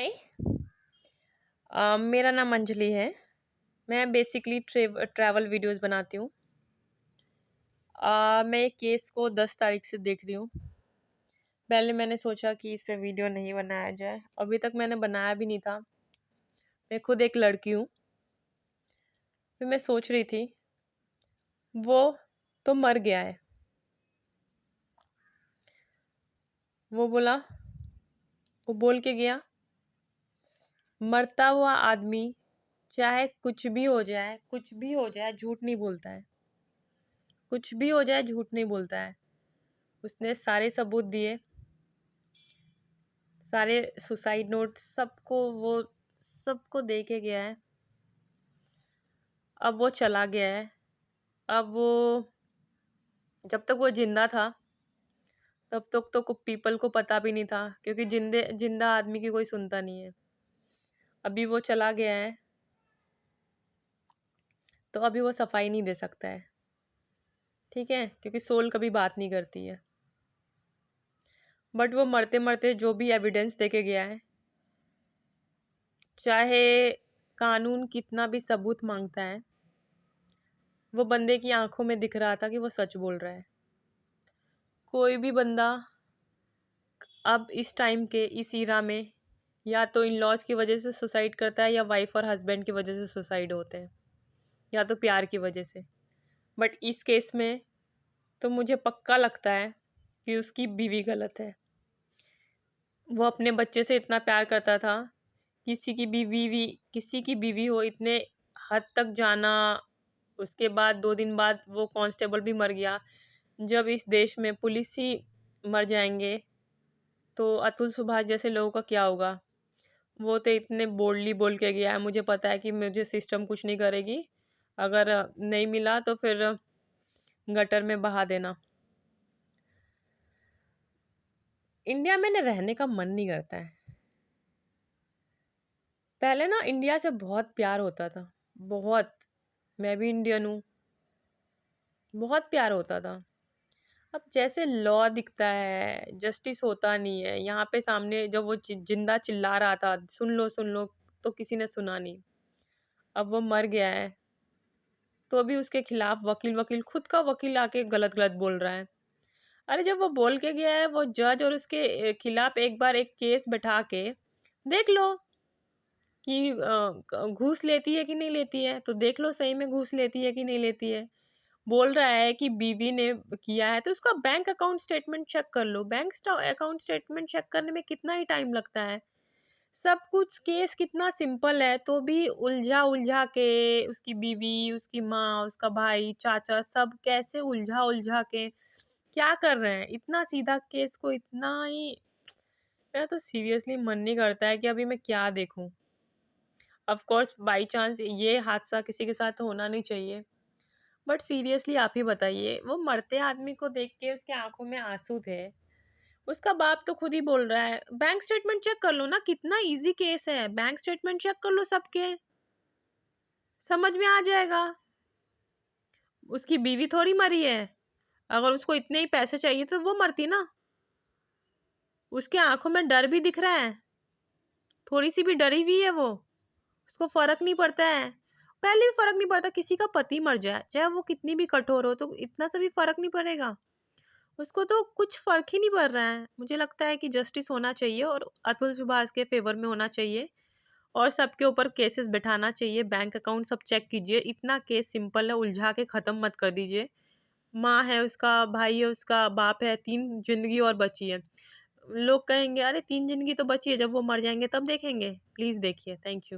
हाय। मेरा नाम अंजलि है। मैं बेसिकली ट्रैवल वीडियोस बनाती हूँ। मैं एक केस को 10 तारीख से देख रही हूँ। पहले मैंने सोचा कि इस पे वीडियो नहीं बनाया जाए, अभी तक मैंने बनाया भी नहीं था। मैं खुद एक लड़की हूँ। फिर मैं सोच रही थी वो तो मर गया है। वो बोल के गया, मरता हुआ आदमी चाहे कुछ भी हो जाए झूठ नहीं बोलता है। कुछ भी हो जाए झूठ नहीं बोलता है। उसने सारे सबूत दिए, सारे सुसाइड नोट सबको दे के गया है। अब वो चला गया है। अब वो जब तक वो जिंदा था तब तक तो पीपल को पता भी नहीं था, क्योंकि जिंदा आदमी की कोई सुनता नहीं है। अभी वो चला गया है तो अभी वो सफाई नहीं दे सकता है, ठीक है, क्योंकि सोल कभी बात नहीं करती है। बट वो मरते मरते जो भी एविडेंस दे के गया है, चाहे कानून कितना भी सबूत मांगता है, वो बंदे की आंखों में दिख रहा था कि वो सच बोल रहा है। कोई भी बंदा अब इस टाइम के इस ईरा में या तो इन लॉज की वजह से सुसाइड करता है, या वाइफ और हस्बैंड की वजह से सुसाइड होते हैं, या तो प्यार की वजह से। बट इस केस में तो मुझे पक्का लगता है कि उसकी बीवी गलत है। वो अपने बच्चे से इतना प्यार करता था, किसी की बीवी हो इतने हद तक जाना। उसके बाद 2 दिन बाद वो कांस्टेबल भी मर गया। जब इस देश में पुलिस ही मर जाएंगे तो अतुल सुभाष जैसे लोगों का क्या होगा। वो तो इतने बोल्डली बोल के गया है, मुझे पता है कि मुझे सिस्टम कुछ नहीं करेगी, अगर नहीं मिला तो फिर गटर में बहा देना। इंडिया में रहने का मन नहीं करता है। पहले ना इंडिया से बहुत प्यार होता था, बहुत। मैं भी इंडियन हूँ, बहुत प्यार होता था। अब जैसे लॉ दिखता है, जस्टिस होता नहीं है। यहाँ पे सामने जब वो जिंदा चिल्ला रहा था, सुन लो, तो किसी ने सुना नहीं। अब वो मर गया है तो अभी उसके खिलाफ वकील खुद का वकील आके गलत गलत बोल रहा है। अरे जब वो बोल के गया है, वो जज और उसके खिलाफ एक बार एक केस बैठा के देख लो कि घूस लेती है कि नहीं लेती है, तो देख लो सही में घूस लेती है कि नहीं लेती है। बोल रहा है कि बीवी ने किया है तो उसका बैंक अकाउंट स्टेटमेंट चेक कर लो। बैंक अकाउंट स्टेटमेंट चेक करने में कितना ही टाइम लगता है। सब कुछ केस कितना सिंपल है, तो भी उलझा उलझा के उसकी बीवी, उसकी माँ, उसका भाई, चाचा, सब कैसे उलझा उलझा के क्या कर रहे हैं। इतना सीधा केस को इतना ही, मेरा तो सीरियसली मन नहीं करता है कि अभी मैं क्या देखूं। ऑफ कोर्स बाई चांस ये हादसा किसी के साथ होना नहीं चाहिए, बट सीरियसली आप ही बताइए, वो मरते आदमी को देख के उसके आंखों में आंसू थे। उसका बाप तो खुद ही बोल रहा है बैंक स्टेटमेंट चेक कर लो ना, कितना इजी केस है, बैंक स्टेटमेंट चेक कर लो सबके, समझ में आ जाएगा। उसकी बीवी थोड़ी मरी है। अगर उसको इतने ही पैसे चाहिए तो वो मरती ना। उसके आंखों में डर भी दिख रहा है, थोड़ी सी भी डरी हुई है वो। उसको फर्क नहीं पड़ता है। पहले भी फर्क नहीं पड़ता, किसी का पति मर जाए चाहे वो कितनी भी कठोर हो तो इतना सा भी फर्क नहीं पड़ेगा उसको। तो कुछ फर्क ही नहीं पड़ रहा है। मुझे लगता है कि जस्टिस होना चाहिए और अतुल सुभाष के फेवर में होना चाहिए, और सबके ऊपर केसेस बैठाना चाहिए। बैंक अकाउंट सब चेक कीजिए, इतना केस सिंपल है, उलझा के ख़त्म मत कर दीजिए। माँ है उसका, भाई है उसका, बाप है, 3 जिंदगी और बची है। लोग कहेंगे अरे 3 जिंदगी तो बची है, जब वो मर जाएंगे तब देखेंगे। प्लीज़ देखिए। Thank you.